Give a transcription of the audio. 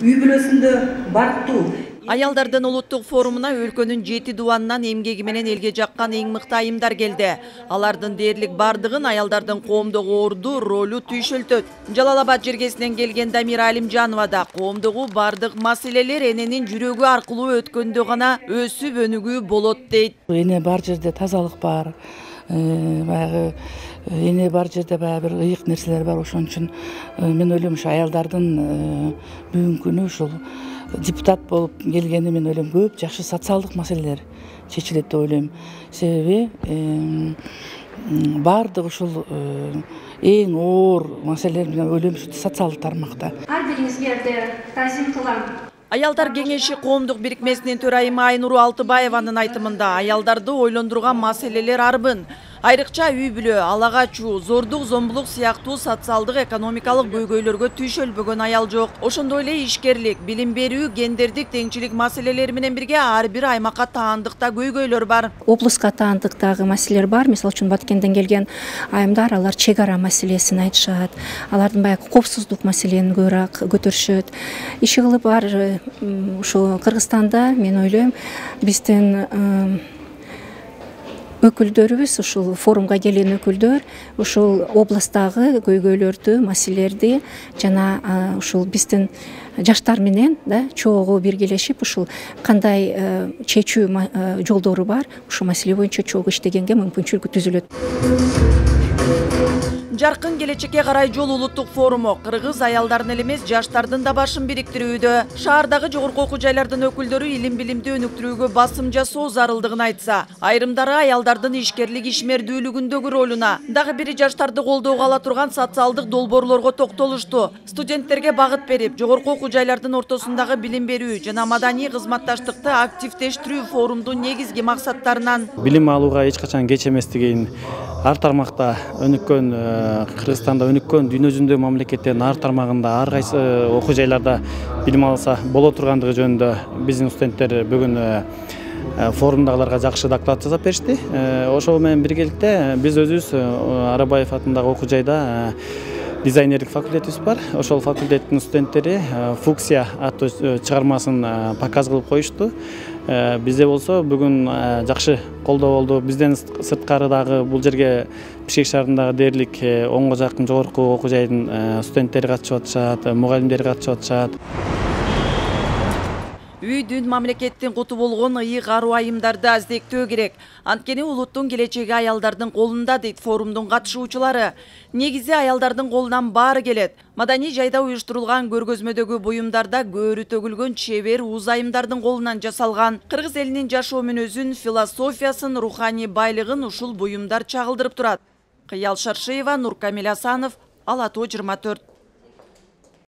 үй бүлөсүндө бардыктуу. Аялдардын улуттук форумуна өлкөнүн 7 дубанынан эмгеги менен элге жаккан эң мыкты айымдар келди. Алардын дээрлик бардыгын аялдардын коомдогу орду, ролу түйшөлтөт. Жалал-Абад жергесинен келген Дамира Алимжанова да коомдогу бардык маселелер эненин жүрөгү аркылуу өткөндө гана өсүп өнүгүү болот дейт. Эне бар жерде тазалык бар. Баягы эне бар жерде бир ыйык нерселер бар. Ошон үчүн мен ойлойм ушу аялдардын бүгүнкү күнү ушул депутат болуп келгени мен ойлойм көп жакшы социалдык маселелер чечилет деп ойлойм. Себеби бардык ушул эң оор маселелер менен ойлойм социалдык тармакта. Ар бириңизге таазим кылам. Аялдар кеңеши коомдук бирикмесинин төрайымы Айнуру Алтыбаеванын айтымында аялдарды ойлондурган маселелер арбын. Айрыкча үй бүлө, ала качуу, зордук, зомбулук сыяктуу социалдык экономикалык көйгөйлөргө түйшөлбөгөн аял жок. Ошондой эле ишкерлик, билим берүү, гендердик теңчилик маселелери менен бирге ар бир аймакка таандыкта көйгөйлөр бар. Облуска таандыктагы маселелер бар. Мисалы үчүн Баткенден келген айымдар алар чек ара маселесин айтышат. Алардын баягы коопсуздук маселени көбүрөөк көтөрүшөт. Иши кылып бар ушу Кыргызстанда мен ойлойм биздин өкүлдөрүбүз, ушул форумга келген өкүлдөр ушул областтагы көйгөйлөрдү, маселелерди жана ушул биздин жаштар менен чогуу биргелешип ушул кандай чечүү жолдору бар, ушул маселе боюнча чогуу иштегенге мүмкүнчүлүк түзүлөт. Жаркын келечекке карай жол улуттук форуму кыргыз аялдарын эле эмес жаштардын да башын бириктирүүдө. Шаардагы жогорку окуу жайлардын өкүлдөрү илим билимди өнүктүрүүгө басым жасоо зарылдыгын айтса, айрымдары аялдардын ишкерлик ишмердүүлүгүндөгү ролуна, дагы бири жаштарды колдоого ала турган социалдык долбоорлорго токтолушту. Студенттерге багыт берип, жогорку окуу жайлардын ортосундагы билим берүү жана маданий кызматташтыкты активдештирүү форумдун негизги максаттарынан. Билим алууга эч качан кеч эместигин, ар тармакта өнүккөн Кыргызстанда өнүккөн дүйнө жүзүндөгү мамлекеттердин ар тармагында ар кайсы окуу жайларда билим алса боло тургандыгы жөнүндө биздин студенттер бүгүн форумдагыларга жакшы доклад жасап беришти. Ошол менен биргеликте биз өзүбүз Арабаев атындагы окуу жайда дизайнерлик факультетибиз бар. Ошол факультеттин студенттери Фуксия аттуу чыгармасын показ кылып коюшту. Бизде болсо бүгүн жакшы колдоо болду. Бизден сырткары дагы бул жерге Бишкек шаарындагы дээрлик 10го жакын жогорку окуу жайдын студенттери катышып атышат, мугалимдери катышып атышат. Үйдүн мамлекеттин куту болгон ыйык аруу айымдарды аздектөө керек. Анткени улуттун келечеги аялдардын колунда дейт форумдун катышуучулары. Негизи аялдардын колунан баары келет. Маданий жайда уюштурулган көргөзмөдөгү буюмдарда көөрү төгүлгөн чебер уз айымдардын колунан жасалган. Кыргыз элинин жашоо мүнөзүн, философиясын, руханий байлыгын ушул буюмдар чагылдырып турат. Кыял Шаршеева, Нуркамил Асанов, Ала Тоо 24.